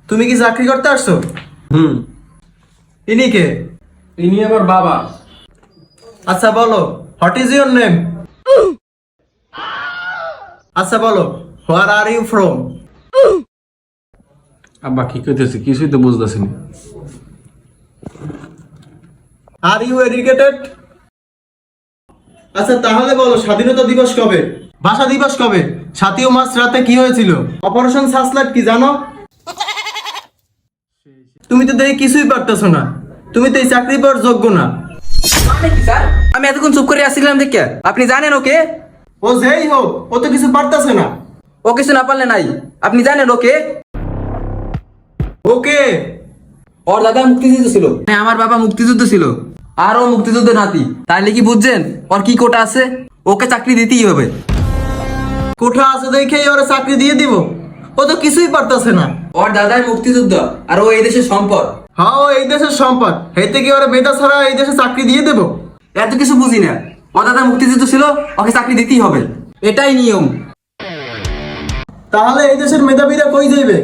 তুমি কি চাকরি করতে আসছো? হুম। ইনি কে? ইনি আমার বাবা। আচ্ছা বলো, হোয়াট ইজ ইউর নেম? আচ্ছা বলো, হোয়ার আর ইউ ফ্রম? আব্বা কি কইতেছি কিছুই তো বুঝতেছি না। Are you educated? আচ্ছা তাহলে বলো, স্বাধীনতা দিবস কবে? ভাষা দিবস কবে? 7ই মার্চ রাতে কি হয়েছিল? অপারেশন সার্চলাইট কি জানো? তুমি তো দেখি কিছুই পারতেছো না। তুমি তো এই চাকরি পাওয়ার যোগ্য না। মানে কি স্যার? আমি এতক্ষণ চুপ করে আসছিলাম দেখে আপনি জানেন ওকে? ও যেই হোক, ও তো কিছু পারতেছে না। ও কিছু না পারলে নাই, আপনি জানেন ওকে? ওকে। ওর দাদা মুক্তিযুদ্ধ ছিল, হ্যাঁ আমার বাবা মুক্তিযুদ্ধ ছিল, আর ও মুক্তিযুদ্ধের নাতি। তাইলে কি বুঝছেন ওর কি কোটা আছে? ওকে চাকরি দিতেই হবে। কোঠা আছে দেখেই ওরা চাকরি দিয়ে দিব? ও তো কিছুই পারতেছে না। ওর দাদাই মুক্তিযুদ্ধ, আর ও এই দেশের সম্পদ। হ্যাঁ, ও এই দেশের সম্পদ, হেতে কি ওরা বেটা ছাড়া এই দেশে চাকরি দিয়ে দেবো? এত কিছু বুঝি না। ওর দাদা মুক্তিযুদ্ধ ছিল, ওকে চাকরি দিতেই হবে, এটাই নিয়ম। তাহলে এই দেশের মেধাবীরা কই যাইবে?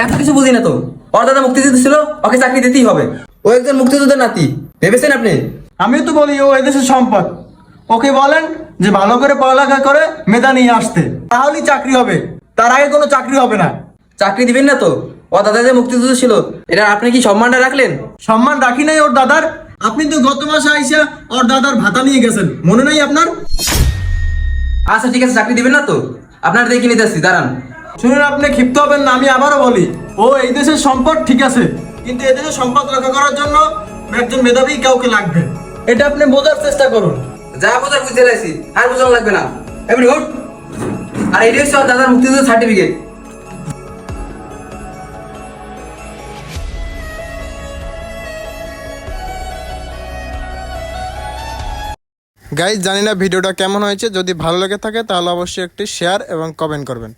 এত কিছু বুঝি না তো। ওর দাদা মুক্তিযুদ্ধ ছিল, ওকে চাকরি দিতেই হবে। ও একজন মুক্তিযুদ্ধের নাতি, ভেবেছেন আপনি? আমিও তো বলি ও এই দেশের সম্পদ। ওকে বলেন যে ভালো করে পড়ালেখা করে মেধা নিয়ে আসতে, তাহলেই চাকরি হবে। তার আগে কোনো চাকরি হবে না। চাকরি দিবেন না তো? ও দাদা যে মুক্তিযুদ্ধ ছিল, এটা আপনি কি সম্মানটা রাখলেন? সম্মান রাখি নাই ওর দাদার? আপনি তো গত মাসে আইসা ওর দাদার ভাতা নিয়ে গেছেন, মনে নাই আপনার? আচ্ছা ঠিক আছে, চাকরি দিবেন না তো? আপনার দেখে নিতে আসছি, দাঁড়ান। শুনুন, আপনি ক্ষিপ্ত হবেন না, আমি আবারও বলি, ও এই দেশের সম্পদ ঠিক আছে, কিন্তু এই দেশের সম্পদ রক্ষা করার জন্য একজন মেধাবী কাউকে লাগবে। এটা আপনি বোঝার চেষ্টা করুন। যা বোঝার বুঝতে লাইছি, আর বোঝানো লাগবে না। এমনি উঠ। আর এই হচ্ছে ওর দাদার মুক্তিযুদ্ধ সার্টিফিকেট। গাইজ, জানি না ভিডিওটা কেমন হয়েছে। যদি ভালো লেগে থাকে তাহলে অবশ্যই একটি শেয়ার এবং কমেন্ট করবেন।